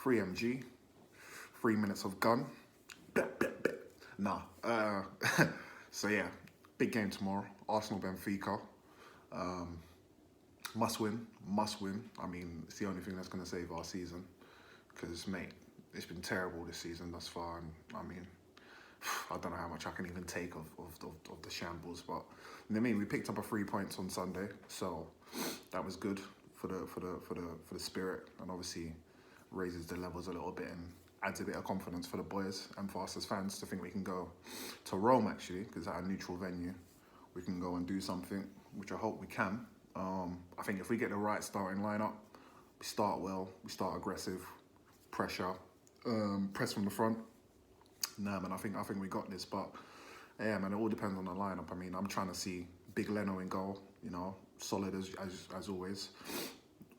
3 mg, 3 minutes of gun. Nah. So yeah, big game tomorrow. Arsenal Benfica. Must win, must win. I mean, it's the only thing that's going to save our season. Because, mate, it's been terrible this season thus far. And, I mean, I don't know how much I can even take of the shambles. But, you know what I mean? We picked up 3 points on Sunday. So, that was good for the spirit. And, obviously, raises the levels a little bit and adds a bit of confidence for the boys and for us as fans to think we can go to Rome, actually, because at a neutral venue, we can go and do something, which I hope we can. I think if we get the right starting lineup, we start well, we start aggressive, pressure, press from the front. Nah, man, I think we got this. But yeah, man, it all depends on the lineup. I mean, I'm trying to see Big Leno in goal. You know, solid as always.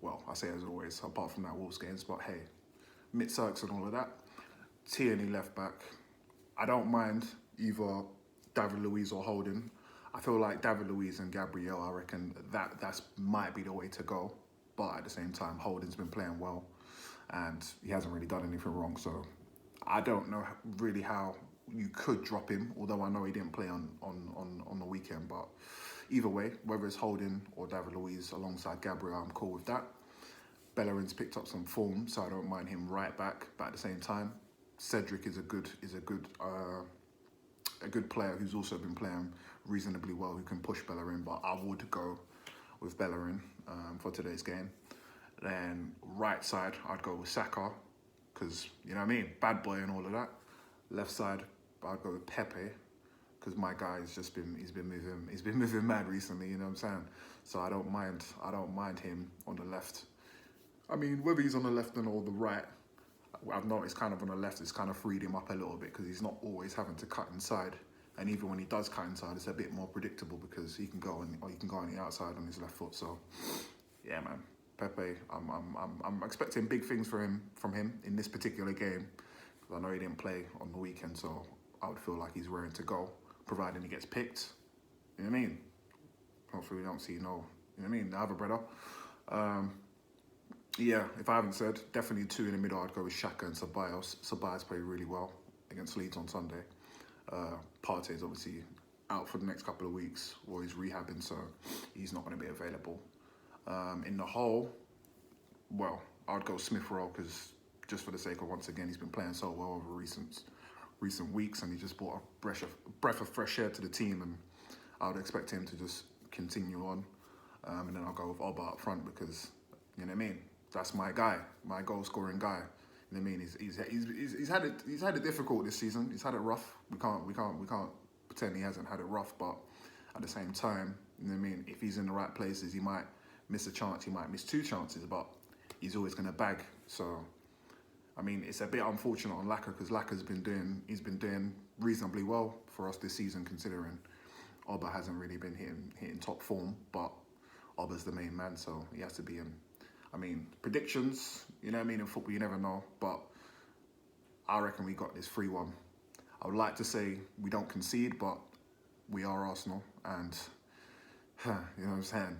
Well, I say as always, apart from that Wolves games. But hey, Mitzirks and all of that. Tierney left back. I don't mind either David Luiz or Holding. I feel like David Luiz and Gabriel, I reckon that's might be the way to go. But at the same time, Holding's been playing well and he hasn't really done anything wrong. So I don't know really how you could drop him, although I know he didn't play on the weekend. But either way, whether it's Holding or David Luiz alongside Gabriel, I'm cool with that. Bellerin's picked up some form, so I don't mind him right back. But at the same time, Cedric is a good player who's also been playing reasonably well, who can push Bellerin, but I would go with Bellerin for today's game. Then right side, I'd go with Saka, because, you know what I mean, bad boy and all of that. Left side, I'd go with Pepe, because my guy's just been moving mad recently, you know what I'm saying? So I don't mind him on the left. I mean, whether he's on the left or the right, I've noticed kind of on the left, it's kind of freed him up a little bit because he's not always having to cut inside. And even when he does cut inside, it's a bit more predictable because he can go on the outside on his left foot. So, yeah, man, Pepe, I'm expecting big things from him in this particular game. I know he didn't play on the weekend, so I would feel like he's raring to go, providing he gets picked. You know what I mean? Hopefully we don't see you know what I mean, the other brother. Yeah, if I haven't said, definitely 2 in the middle. I'd go with Xhaka and Ceballos. Ceballos played really well against Leeds on Sunday. Partey's obviously out for the next couple of weeks, or he's rehabbing, so he's not going to be available. In the hole, well, I'd go Smith Rowe, because just for the sake of, once again, he's been playing so well over recent weeks, and he just brought a breath of fresh air to the team, and I would expect him to just continue on. And then I'll go with Oba up front because, you know what I mean, that's my guy, my goal-scoring guy. You know what I mean? He's had it difficult this season. He's had it rough. We can't pretend he hasn't had it rough. But at the same time, you know what I mean? If he's in the right places, he might miss a chance. He might miss 2 chances, but he's always going to bag. So, I mean, it's a bit unfortunate on Laka because Laka's been doing reasonably well for us this season, considering Oba hasn't really been hitting top form. But Oba's the main man, so he has to be in. I mean, predictions, you know what I mean, in football you never know, but I reckon we got this 3-1. I would like to say we don't concede, but we are Arsenal, and you know what I'm saying,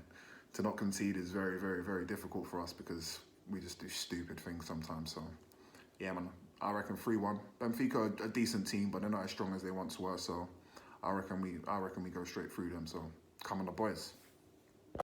to not concede is very, very, very difficult for us because we just do stupid things sometimes. So yeah, man, I reckon 3-1. Benfica a decent team, but they're not as strong as they once were, so I reckon we go straight through them. So come on, the boys.